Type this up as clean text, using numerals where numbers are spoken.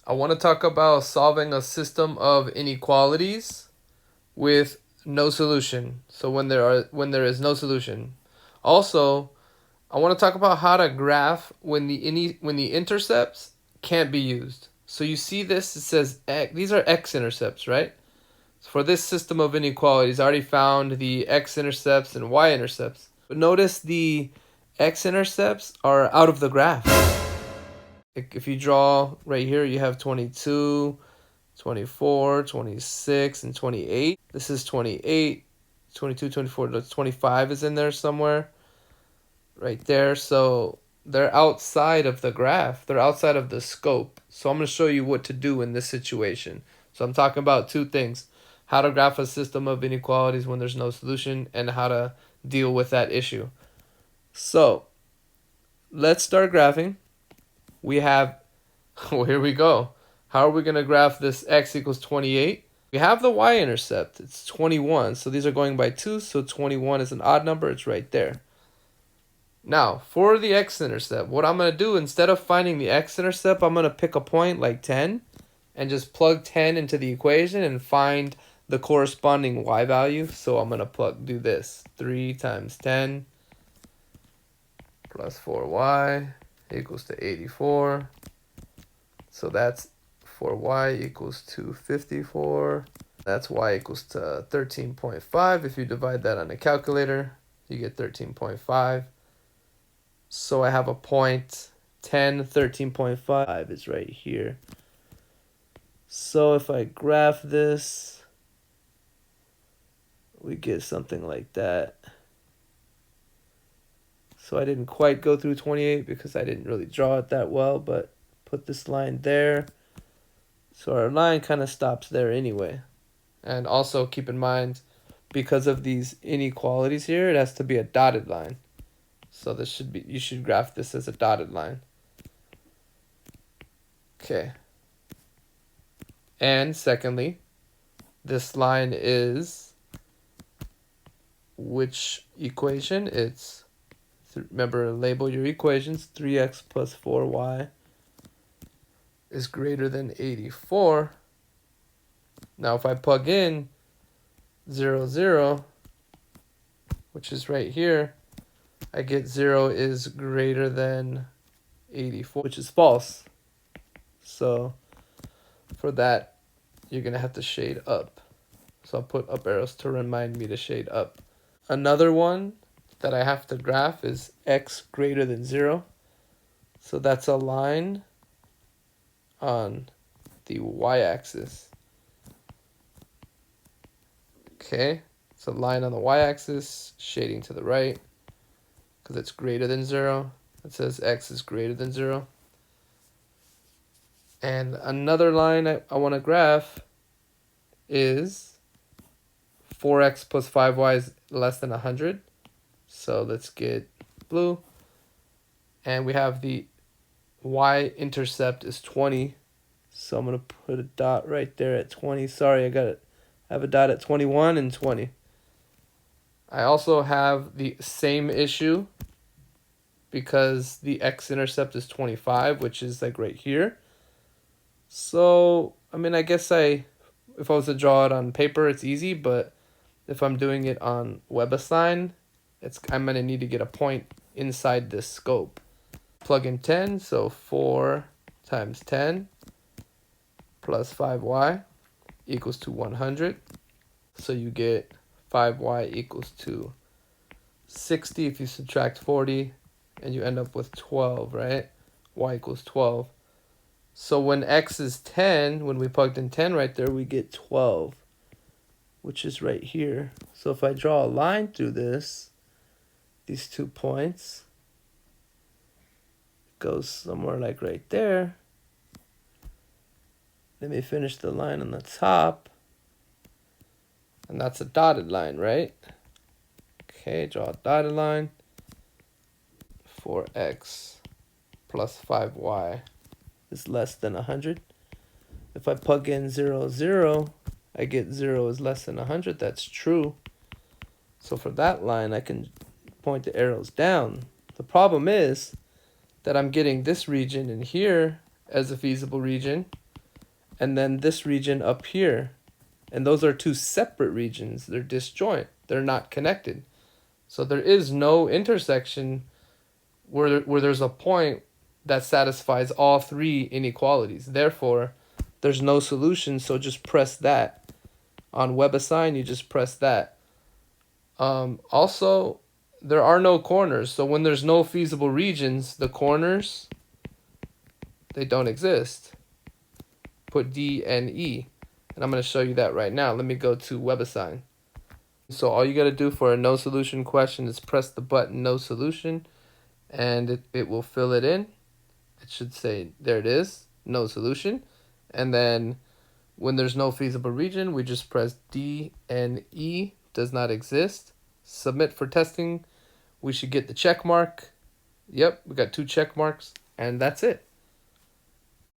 I want to talk about solving a system of inequalities with no solution. So when there is no solution. Also, I want to talk about how to graph when the intercepts can't be used. So you see this, it says x, these are x-intercepts, right? So for this system of inequalities, I already found the x-intercepts and y-intercepts. But notice the x-intercepts are out of the graph. If you draw right here, you have 22, 24, 26, and 28. This is 28, 22, 24, 25 is in there somewhere. Right there. So they're outside of the graph. They're outside of the scope. So I'm going to show you what to do in this situation. So I'm talking about two things. How to graph a system of inequalities when there's no solution, and how to deal with that issue. So let's start graphing. We have, well, here we go. How are we going to graph this x equals 28? We have the y-intercept. It's 21. So these are going by 2. So 21 is an odd number. It's right there. Now, for the x-intercept, what I'm going to do, instead of finding the x-intercept, I'm going to pick a point like 10 and just plug 10 into the equation and find the corresponding y value. So I'm going to do this. 3 times 10 plus 4y equals to 84. So that's 4y equals to 54. That's y equals to 13.5. If you divide that on a calculator, you get 13.5. So I have a point 10, 13.5 is right here. So if I graph this, we get something like that. So I didn't quite go through 28 because I didn't really draw it that well, but put this line there. So our line kind of stops there anyway. And also keep in mind, because of these inequalities here, it has to be a dotted line. So this should be, you should graph this as a dotted line. Okay. And secondly, this line is which equation? It's, remember, label your equations. 3x plus 4y is greater than 84. Now if I plug in 0, 0, which is right here, I get 0 is greater than 84, which is false. So for that, you're going to have to shade up. So I'll put up arrows to remind me to shade up. Another one that I have to graph is x greater than 0. So that's a line on the y-axis. Okay, it's a line on the y-axis, shading to the right, because it's greater than 0. It says x is greater than 0. And another line I want to graph is 4x plus 5y is less than 100. So let's get blue. And we have the y-intercept is 20. So I'm going to put a dot right there at 20. Sorry, I have a dot at 21 and 20. I also have the same issue because the x-intercept is 25, which is like right here. So, I mean, I guess if I was to draw it on paper, it's easy, but if I'm doing it on Webassign, I'm going to need to get a point inside this scope. Plug in 10, so 4 times 10 plus 5y equals to 100. So you get 5y equals to 60 if you subtract 40, and you end up with 12, right? Y equals 12. So when x is 10, when we plugged in 10 right there, we get 12, which is right here. So if I draw a line through these 2 points, it goes somewhere like right there. Let me finish the line on the top. And that's a dotted line, right? Okay, draw a dotted line. 4x plus 5y is less than 100. If I plug in 0, 0, I get 0 is less than 100. That's true. So for that line, I can point the arrows down. The problem is that I'm getting this region in here as a feasible region, and then this region up here. And those are two separate regions. They're disjoint. They're not connected. So there is no intersection where there's a point that satisfies all three inequalities. Therefore, there's no solution, so just press that. On Webassign, you just press that. Also, there are no corners. So when there's no feasible regions, the corners, they don't exist. Put D and E. And I'm going to show you that right now. Let me go to Webassign. So all you got to do for a no solution question is press the button no solution, and it will fill it in. It should say, there it is, no solution. And then when there's no feasible region, we just press D and E, does not exist. Submit for testing. We should get the check mark. Yep, we got 2 check marks, and that's it.